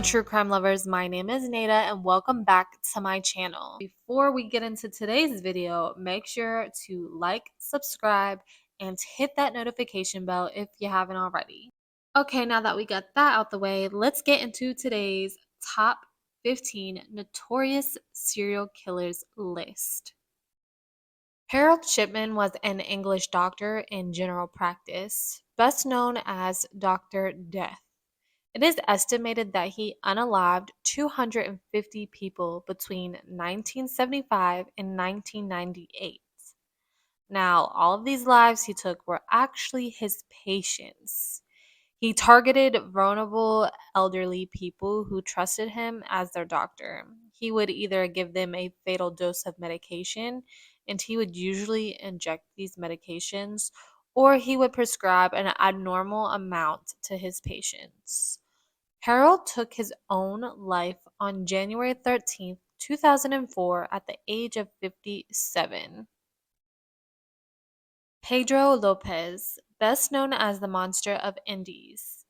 true crime lovers, my name is Nada and welcome back to my channel. Before we get into today's video, make sure to like, subscribe, and hit that notification bell if you haven't already. Okay, now that we got that out the way, let's get into today's top 15 notorious serial killers list. Harold Shipman was an English doctor in general practice, best known as Dr. Death. It is estimated that he unalived 250 people between 1975 and 1998. Now, all of these lives he took were actually his patients. He targeted vulnerable elderly people who trusted him as their doctor. He would either give them a fatal dose of medication, and he would usually inject these medications, or he would prescribe an abnormal amount to his patients. Harold took his own life on January 13th, 2004, at the age of 57. Pedro Lopez, best known as the Monster of Indies.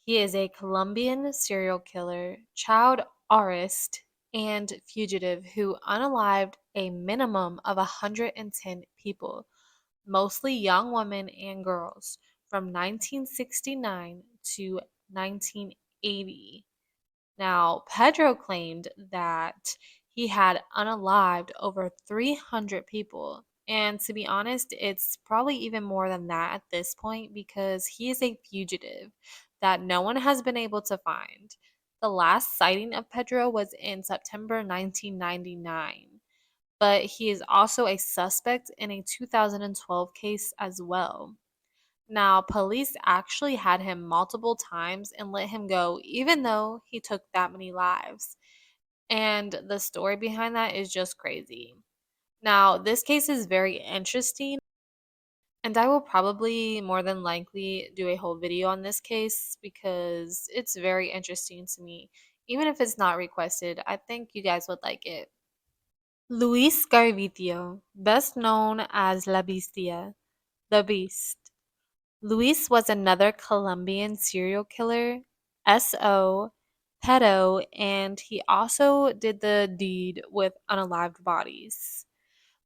He is a Colombian serial killer, child artist, and fugitive who unalived a minimum of 110 people, mostly young women and girls, from 1969 to 1980. Now, Pedro claimed that he had unalived over 300 people. And to be honest, it's probably even more than that at this point because he is a fugitive that no one has been able to find. The last sighting of Pedro was in September 1999, but he is also a suspect in a 2012 case as well. Now, police actually had him multiple times and let him go, even though he took that many lives. And the story behind that is just crazy. Now, this case is very interesting, and I will probably more than likely do a whole video on this case because it's very interesting to me. Even if it's not requested, I think you guys would like it. Luis Garvitio, best known as La Bestia, the Beast. Luis was another Colombian serial killer, SO, pedo, and he also did the deed with unalived bodies.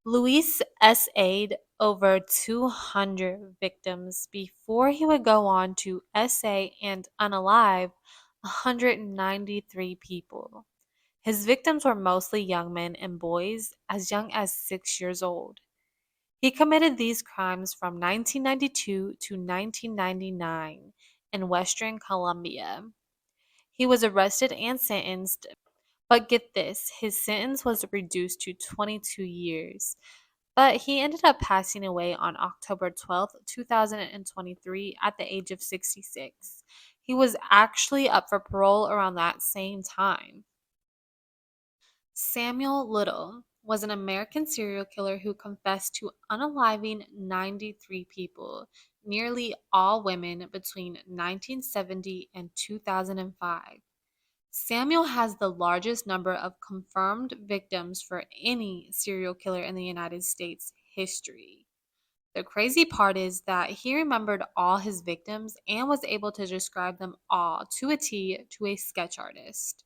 Luis SA'd over 200 victims before he would go on to SA and unalive 193 people. His victims were mostly young men and boys as young as 6 years old. He committed these crimes from 1992 to 1999 in Western Colombia. He was arrested and sentenced, but get this, his sentence was reduced to 22 years. But he ended up passing away on October 12th, 2023 at the age of 66. He was actually up for parole around that same time. Samuel Little was an American serial killer who confessed to unaliving 93 people, nearly all women, between 1970 and 2005. Samuel has the largest number of confirmed victims for any serial killer in the United States history. The crazy part is that he remembered all his victims and was able to describe them all to a T to a sketch artist.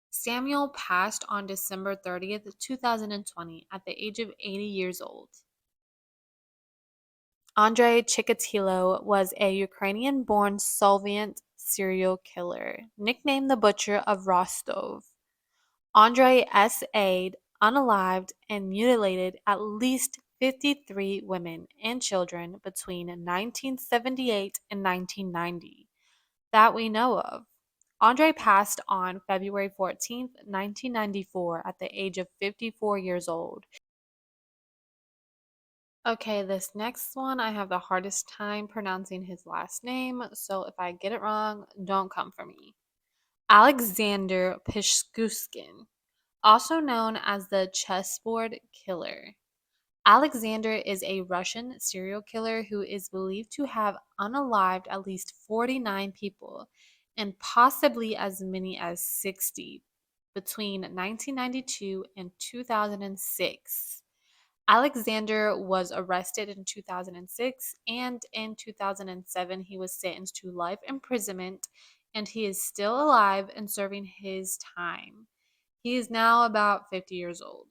Samuel passed on December 30th, 2020 at the age of 80 years old. Andrei Chikatilo was a Ukrainian-born Soviet serial killer, nicknamed the Butcher of Rostov. Andrei S.A.'d, unalived, and mutilated at least 53 women and children between 1978 and 1990 that we know of. Andre passed on February 14th, 1994, at the age of 54 years old. Okay, this next one, I have the hardest time pronouncing his last name, so if I get it wrong, don't come for me. Alexander Pishkuskin, also known as the chessboard killer. Alexander is a Russian serial killer who is believed to have unalived at least 49 people and possibly as many as 60 between 1992 and 2006. Alexander was arrested in 2006, and in 2007 he was sentenced to life imprisonment and he is still alive and serving his time. He is now about 50 years old.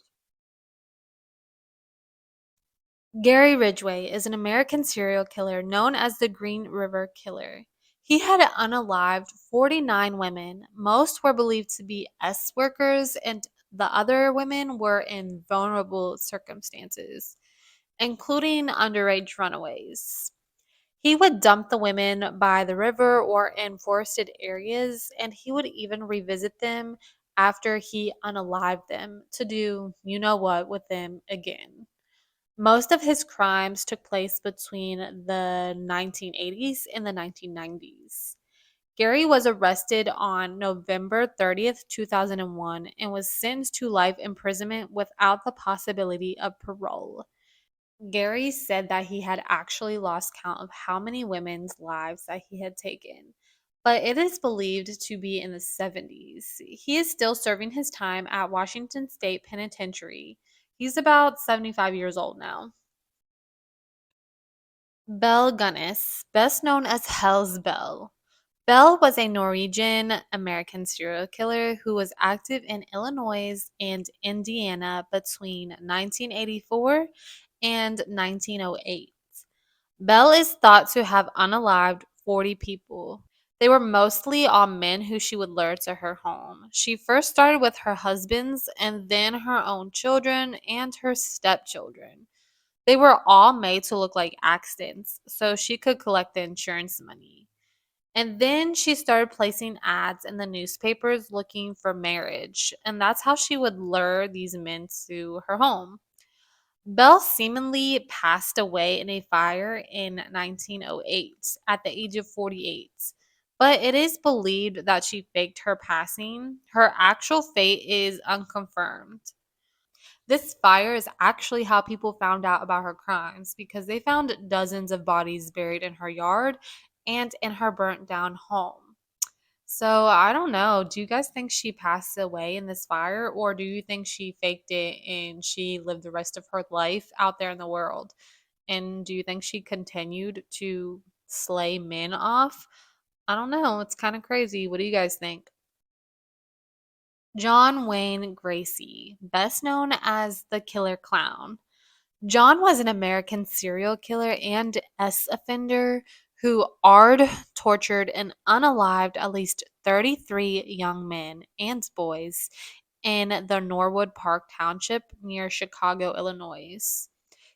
Gary Ridgway is an American serial killer known as the Green River Killer. He had unalived 49 women. Most were believed to be S workers, and the other women were in vulnerable circumstances, including underage runaways. He would dump the women by the river or in forested areas, and he would even revisit them after he unalived them to do you know what with them again. Most of his crimes took place between the 1980s and the 1990s. Gary was arrested on November 30th, 2001, and was sentenced to life imprisonment without the possibility of parole. Gary said that he had actually lost count of how many women's lives that he had taken, but it is believed to be in the 70s. He is still serving his time at Washington State Penitentiary. He's about 75 years old now. Bell Gunnis, best known as Hell's Bell. Bell was a Norwegian American serial killer who was active in Illinois and Indiana between 1984 and 1908. Bell is thought to have unalived 40 people. They were mostly all men who she would lure to her home. She first started with her husbands and then her own children and her stepchildren. They were all made to look like accidents so she could collect the insurance money. And then she started placing ads in the newspapers looking for marriage, and that's how she would lure these men to her home. Bell seemingly passed away in a fire in 1908 at the age of 48, but it is believed that she faked her passing. Her actual fate is unconfirmed. This fire is actually how people found out about her crimes because they found dozens of bodies buried in her yard and in her burnt down home. So I don't know. Do you guys think she passed away in this fire, or do you think she faked it and she lived the rest of her life out there in the world? And do you think she continued to slay men off? I don't know. It's kind of crazy. What do you guys think? John Wayne Gracie, best known as the Killer Clown. John was an American serial killer and S offender who tortured, and unalived at least 33 young men and boys in the Norwood Park Township near Chicago, Illinois.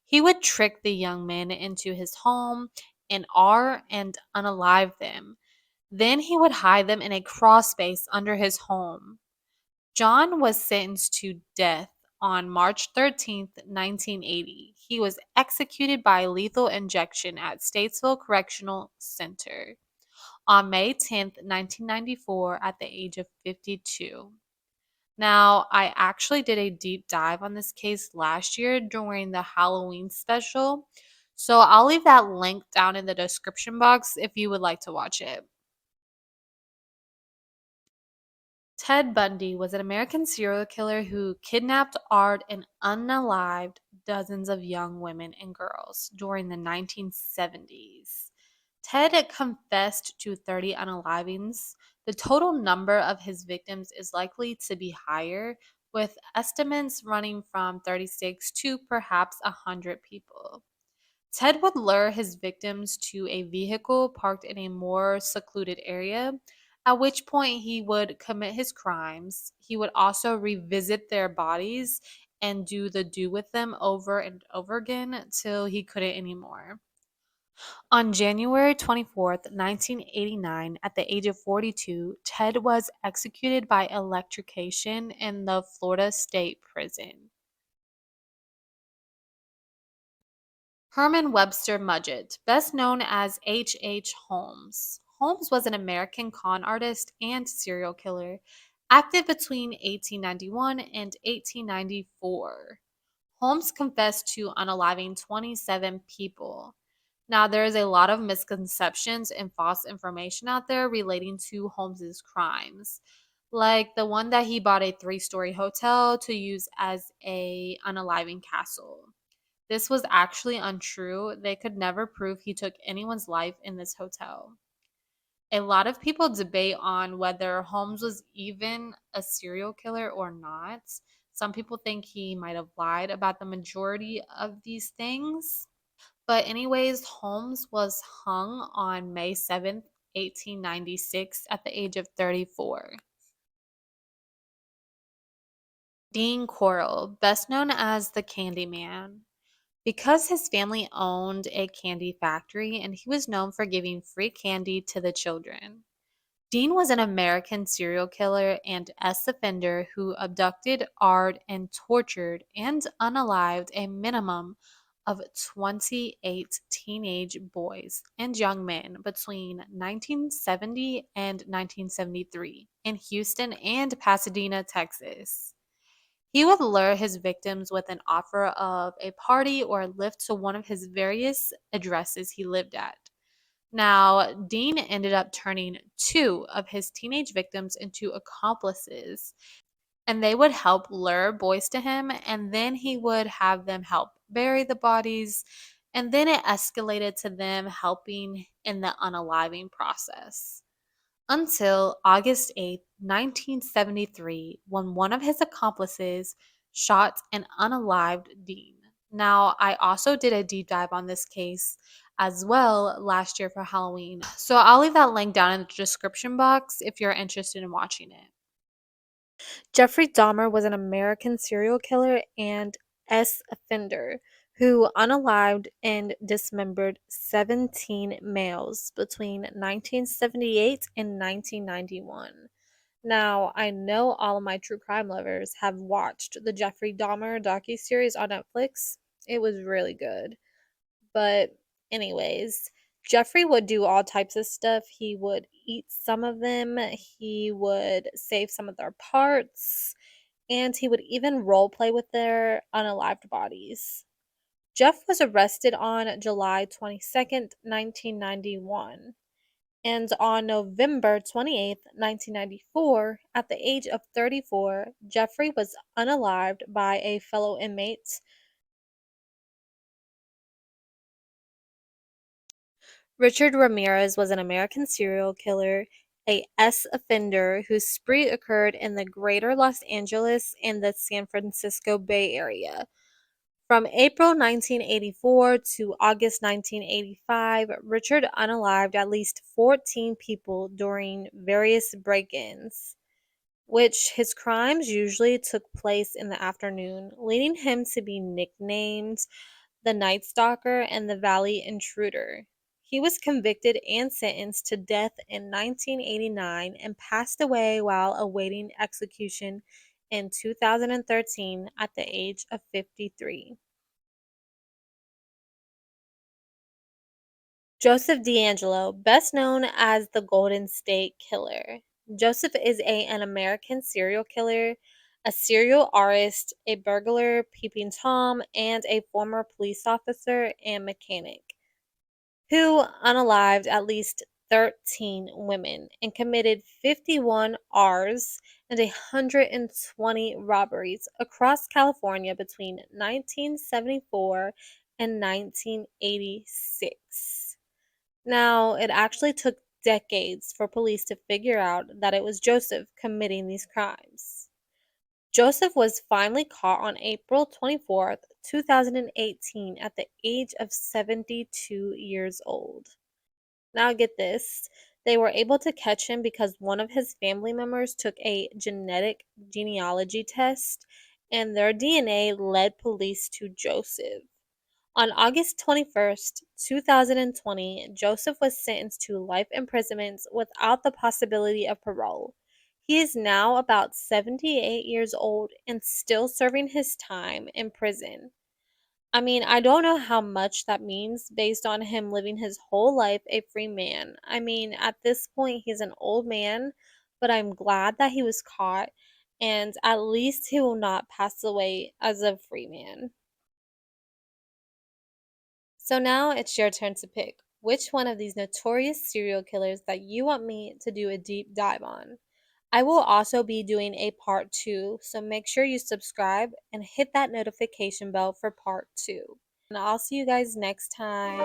He would trick the young men into his home and unalive them. Then he would hide them in a crawl space under his home. John was sentenced to death on March 13th, 1980. He was executed by lethal injection at Statesville Correctional Center on May 10th, 1994, at the age of 52. Now, I actually did a deep dive on this case last year during the Halloween special, so I'll leave that link down in the description box if you would like to watch it. Ted Bundy was an American serial killer who kidnapped, and unalived dozens of young women and girls during the 1970s. Ted confessed to 30 unalivings. The total number of his victims is likely to be higher, with estimates running from 36 to perhaps 100 people. Ted would lure his victims to a vehicle parked in a more secluded area, at which point he would commit his crimes. He would also revisit their bodies and do with them over and over again till he couldn't anymore. On January 24th, 1989, at the age of 42, Ted was executed by electrocution in the Florida State Prison. Herman Webster Mudgett, best known as H. H. Holmes. Holmes was an American con artist and serial killer, active between 1891 and 1894. Holmes confessed to unaliving 27 people. Now, there is a lot of misconceptions and false information out there relating to Holmes's crimes, like the one that he bought a three-story hotel to use as a unaliving castle. This was actually untrue. They could never prove he took anyone's life in this hotel. A lot of people debate on whether Holmes was even a serial killer or not. Some people think he might have lied about the majority of these things. But, anyways, Holmes was hung on May 7th, 1896, at the age of 34. Dean Corll, best known as the Candyman. Because his family owned a candy factory and he was known for giving free candy to the children. Dean was an American serial killer and ex-offender who abducted, and tortured and unalived a minimum of 28 teenage boys and young men between 1970 and 1973 in Houston and Pasadena, Texas. He would lure his victims with an offer of a party or a lift to one of his various addresses he lived at. Now, Dean ended up turning two of his teenage victims into accomplices, and they would help lure boys to him, and then he would have them help bury the bodies, and then it escalated to them helping in the unaliving process. Until August 8th, 1973, when one of his accomplices shot and unalived Dean. Now, I also did a deep dive on this case as well last year for Halloween. So I'll leave that link down in the description box if you're interested in watching it. Jeffrey Dahmer was an American serial killer and ex-offender who unalived and dismembered 17 males between 1978 and 1991. Now, I know all of my true crime lovers have watched the Jeffrey Dahmer docuseries on Netflix. It was really good. But, anyways, Jeffrey would do all types of stuff. He would eat some of them, he would save some of their parts, and he would even role play with their unalived bodies. Jeff was arrested on July 22nd, 1991. And on November 28th, 1994, at the age of 34, Jeffrey was unalived by a fellow inmate. Richard Ramirez was an American serial killer, a S offender whose spree occurred in the greater Los Angeles and the San Francisco Bay Area. From April 1984 to August 1985, Richard unalived at least 14 people during various break ins, which his crimes usually took place in the afternoon, leading him to be nicknamed the Night Stalker and the Valley Intruder. He was convicted and sentenced to death in 1989 and passed away while awaiting execution in 2013 at the age of 53. Joseph D'Angelo, best known as the Golden State Killer. Joseph is an American serial killer, a serial artist, a burglar, peeping Tom, and a former police officer and mechanic who unalived at least 13 women and committed 51 Rs and 120 robberies across California between 1974 and 1986. Now, it actually took decades for police to figure out that it was Joseph committing these crimes. Joseph was finally caught on April 24th, 2018, at the age of 72 years old. Now, get this. They were able to catch him because one of his family members took a genetic genealogy test, and their DNA led police to Joseph. On August 21st, 2020, Joseph was sentenced to life imprisonment without the possibility of parole. He is now about 78 years old and still serving his time in prison. I mean, I don't know how much that means based on him living his whole life a free man. I mean, at this point, he's an old man, but I'm glad that he was caught, and at least he will not pass away as a free man. So now it's your turn to pick which one of these notorious serial killers that you want me to do a deep dive on. I will also be doing a part 2, so make sure you subscribe and hit that notification bell for part 2. And I'll see you guys next time.